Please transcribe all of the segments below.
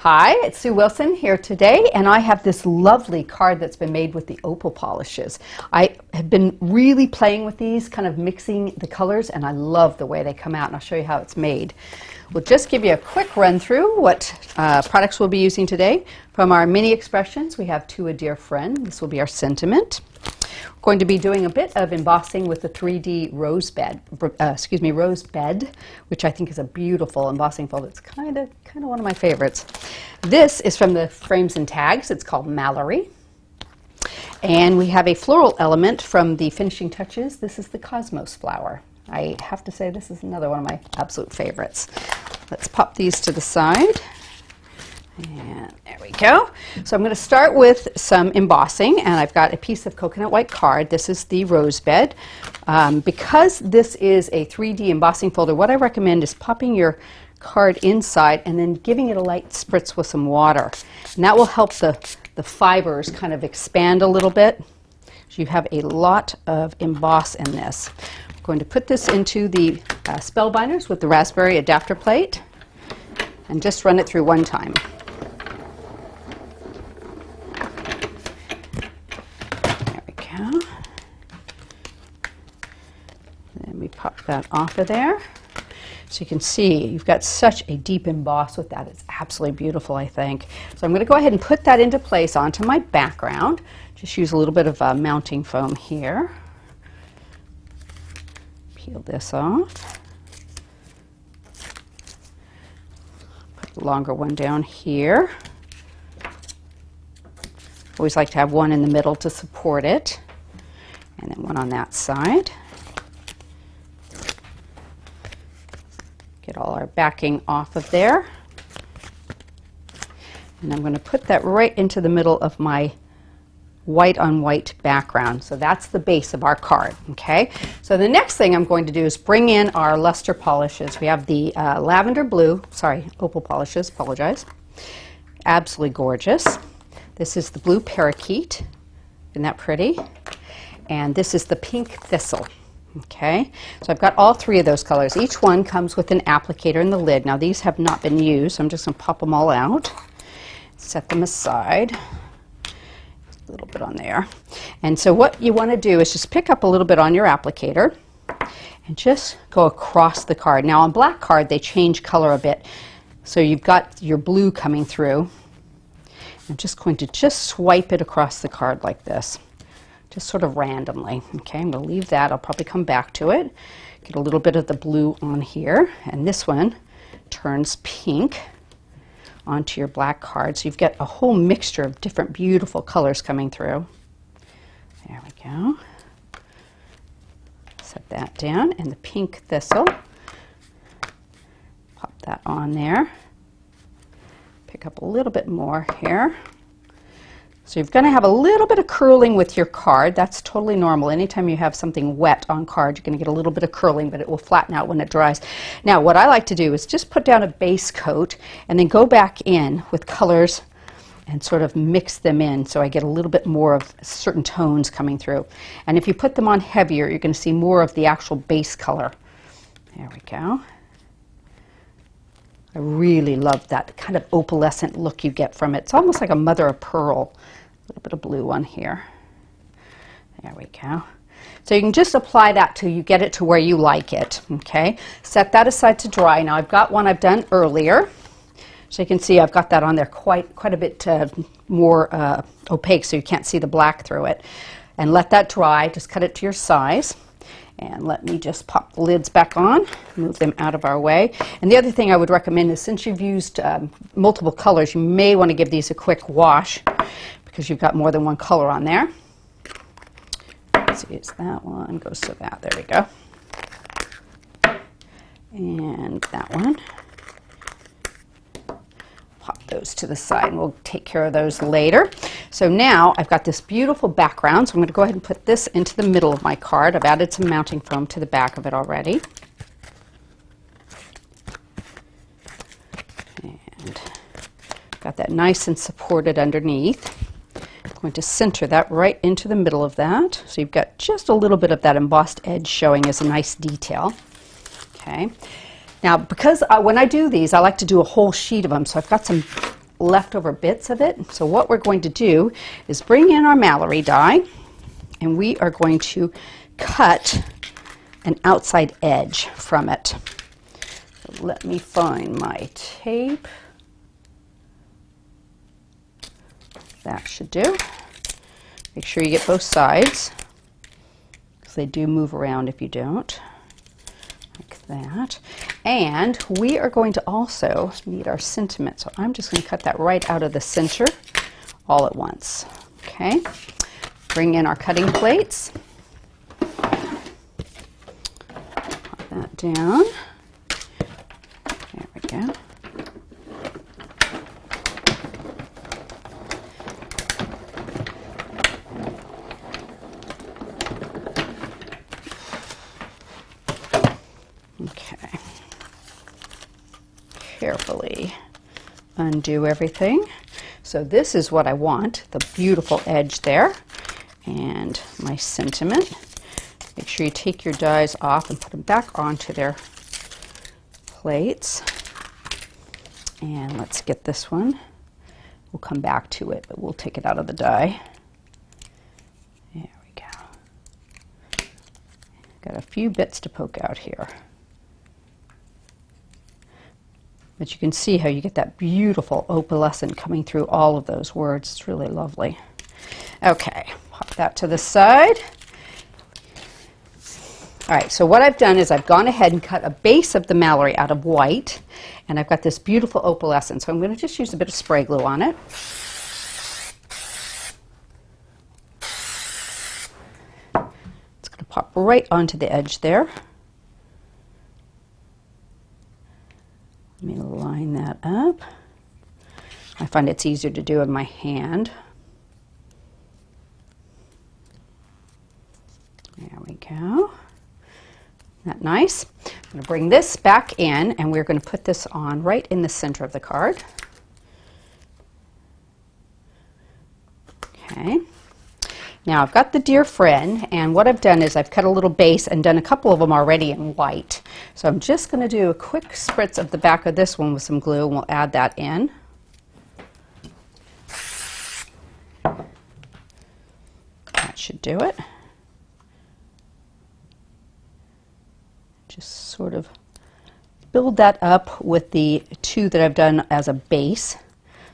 Hi, it's Sue Wilson here today, and I have this lovely card that's been made with the Opal Polishes. I have been really playing with these, kind of mixing the colors, and I love the way they come out, and I'll show you how it's made. We'll just give you a quick run through what products we'll be using today. From our mini expressions, we have To a Dear Friend. This will be our sentiment. We're going to be doing a bit of embossing with the 3D rose bed, which I think is a beautiful embossing fold. It's kind of one of my favorites. This is from the Frames and Tags. It's called Mallory. And we have a floral element from the Finishing Touches. This is the Cosmos flower. I have to say this is another one of my absolute favorites. Let's pop these to the side. And there we go. So I'm going to start with some embossing, and I've got a piece of coconut white card. This is the rose bed. Because this is a 3D embossing folder, what I recommend is popping your card inside and then giving it a light spritz with some water. And that will help the fibers kind of expand a little bit. So you have a lot of emboss in this. I'm going to put this into the spell binders with the raspberry adapter plate and just run it through one time. Then we pop that off of there. So you can see you've got such a deep emboss with that. It's absolutely beautiful, I think. So I'm going to go ahead and put that into place onto my background. Just use a little bit of mounting foam here. Peel this off. Put a longer one down here. Always like to have one in the middle to support it. And then one on that side. Get all our backing off of there. And I'm going to put that right into the middle of my white on white background. So that's the base of our card, okay? So the next thing I'm going to do is bring in our luster polishes. We have the lavender blue, Opal Polishes, apologize. Absolutely gorgeous. This is the blue Parakeet. Isn't that pretty? And this is the pink Thistle. Okay, so I've got all three of those colors. Each one comes with an applicator in the lid. Now these have not been used, so I'm just going to pop them all out, set them aside, a little bit on there. And so what you want to do is just pick up a little bit on your applicator and just go across the card. Now on black card they change color a bit, so you've got your blue coming through. I'm just going to swipe it across the card like this. Just sort of randomly. Okay, I'm going to leave that. I'll probably come back to it. Get a little bit of the blue on here. And this one turns pink onto your black card. So you've got a whole mixture of different beautiful colors coming through. There we go. Set that down. And the pink Thistle. Pop that on there. Pick up a little bit more here. So you're going to have a little bit of curling with your card. That's totally normal. Anytime you have something wet on card, you're going to get a little bit of curling, but it will flatten out when it dries. Now, what I like to do is just put down a base coat and then go back in with colors and sort of mix them in so I get a little bit more of certain tones coming through. And if you put them on heavier, you're going to see more of the actual base color. There we go. I really love that kind of opalescent look you get from it. It's almost like a mother of pearl. A little bit of blue on here. There we go. So you can just apply that till you get it to where you like it. Okay. Set that aside to dry. Now I've got one I've done earlier. So you can see I've got that on there quite a bit more opaque, so you can't see the black through it. And let that dry. Just cut it to your size. And let me just pop the lids back on, move them out of our way. And the other thing I would recommend is, since you've used multiple colors, you may want to give these a quick wash because you've got more than one color on there. Let's see, it's that one, goes to that, there we go. And that one. Pop those to the side and we'll take care of those later. So now I've got this beautiful background, so I'm going to go ahead and put this into the middle of my card. I've added some mounting foam to the back of it already. And got that nice and supported underneath. I'm going to center that right into the middle of that. So you've got just a little bit of that embossed edge showing as a nice detail. Okay. Now, because when I do these, I like to do a whole sheet of them, so I've got some leftover bits of it. So what we're going to do is bring in our Mallory die, and we are going to cut an outside edge from it. So let me find my tape. That should do. Make sure you get both sides, because they do move around if you don't. Like that. And we are going to also need our sentiment. So I'm just going to cut that right out of the center all at once. Okay. Bring in our cutting plates. Pop that down. There we go. Okay. Carefully undo everything. So this is what I want, the beautiful edge there. And my sentiment. Make sure you take your dies off and put them back onto their plates. And let's get this one. We'll come back to it, but we'll take it out of the die. There we go. Got a few bits to poke out here. But you can see how you get that beautiful opalescent coming through all of those words. It's really lovely. Okay, pop that to the side. All right, so what I've done is I've gone ahead and cut a base of the Mallory out of white, and I've got this beautiful opalescent. So I'm going to just use a bit of spray glue on it. It's going to pop right onto the edge there. Let me line that up. I find it's easier to do in my hand. There we go. Isn't that nice? I'm going to bring this back in, and we're going to put this on right in the center of the card. Okay. Now I've got the dear friend, and what I've done is I've cut a little base and done a couple of them already in white. So I'm just going to do a quick spritz of the back of this one with some glue, and we'll add that in. That should do it. Just sort of build that up with the two that I've done as a base,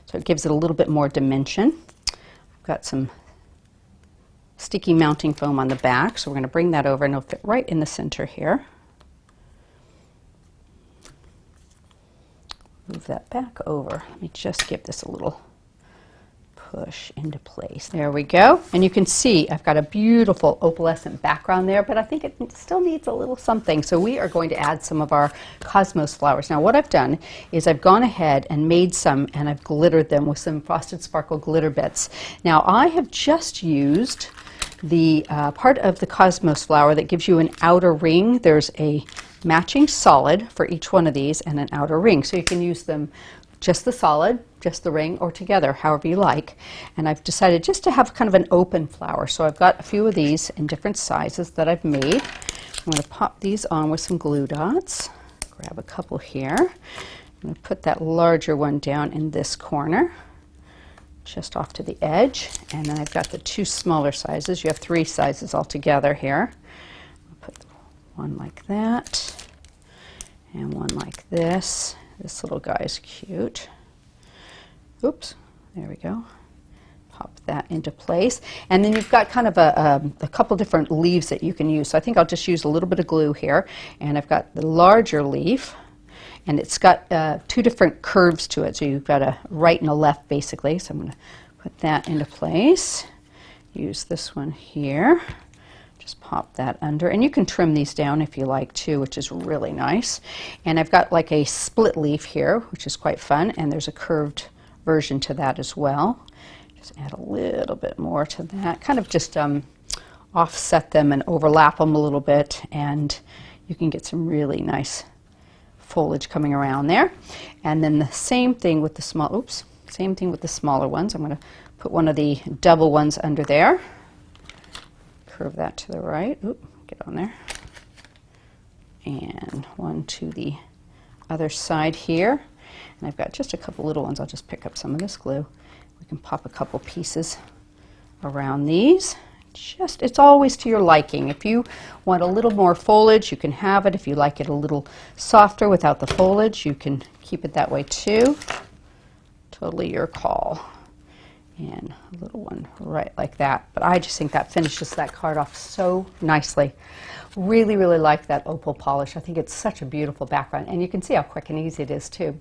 so it gives it a little bit more dimension. I've got some sticky mounting foam on the back, so we're going to bring that over and it'll fit right in the center here. Move that back over. Let me just give this a little push into place. There we go. And you can see I've got a beautiful opalescent background there, but I think it still needs a little something. So we are going to add some of our cosmos flowers. Now what I've done is I've gone ahead and made some, and I've glittered them with some Frosted Sparkle Glitterbitz. Now I have just used the part of the cosmos flower that gives you an outer ring. There's a matching solid for each one of these and an outer ring. So you can use them just the solid, just the ring, or together, however you like. And I've decided just to have kind of an open flower. So I've got a few of these in different sizes that I've made. I'm going to pop these on with some glue dots. Grab a couple here. I'm going to put that larger one down in this corner, just off to the edge. And then I've got the two smaller sizes. You have three sizes altogether here. I'll put one like that, and one like this. This little guy's cute. Oops, there we go. Pop that into place. And then you've got kind of a couple different leaves that you can use. So I think I'll just use a little bit of glue here. And I've got the larger leaf, and it's got two different curves to it. So you've got a right and a left, basically. So I'm going to put that into place. Use this one here. Just pop that under, and you can trim these down if you like too, which is really nice. And I've got like a split leaf here, which is quite fun, and there's a curved version to that as well. Just add a little bit more to that, kind of just offset them and overlap them a little bit, and you can get some really nice foliage coming around there. And then the same thing with the same thing with the smaller ones. I'm going to put one of the double ones under there. Curve that to the right. Oop, get on there. And one to the other side here. And I've got just a couple little ones. I'll just pick up some of this glue. We can pop a couple pieces around these. It's always to your liking. If you want a little more foliage, you can have it. If you like it a little softer without the foliage, you can keep it that way too. Totally your call. And a little one right like that. But I just think that finishes that card off so nicely. Really, really like that opal polish. I think it's such a beautiful background, and you can see how quick and easy it is too.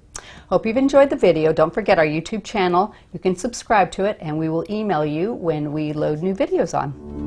Hope you've enjoyed the video. Don't forget our YouTube channel. You can subscribe to it, and we will email you when we load new videos on.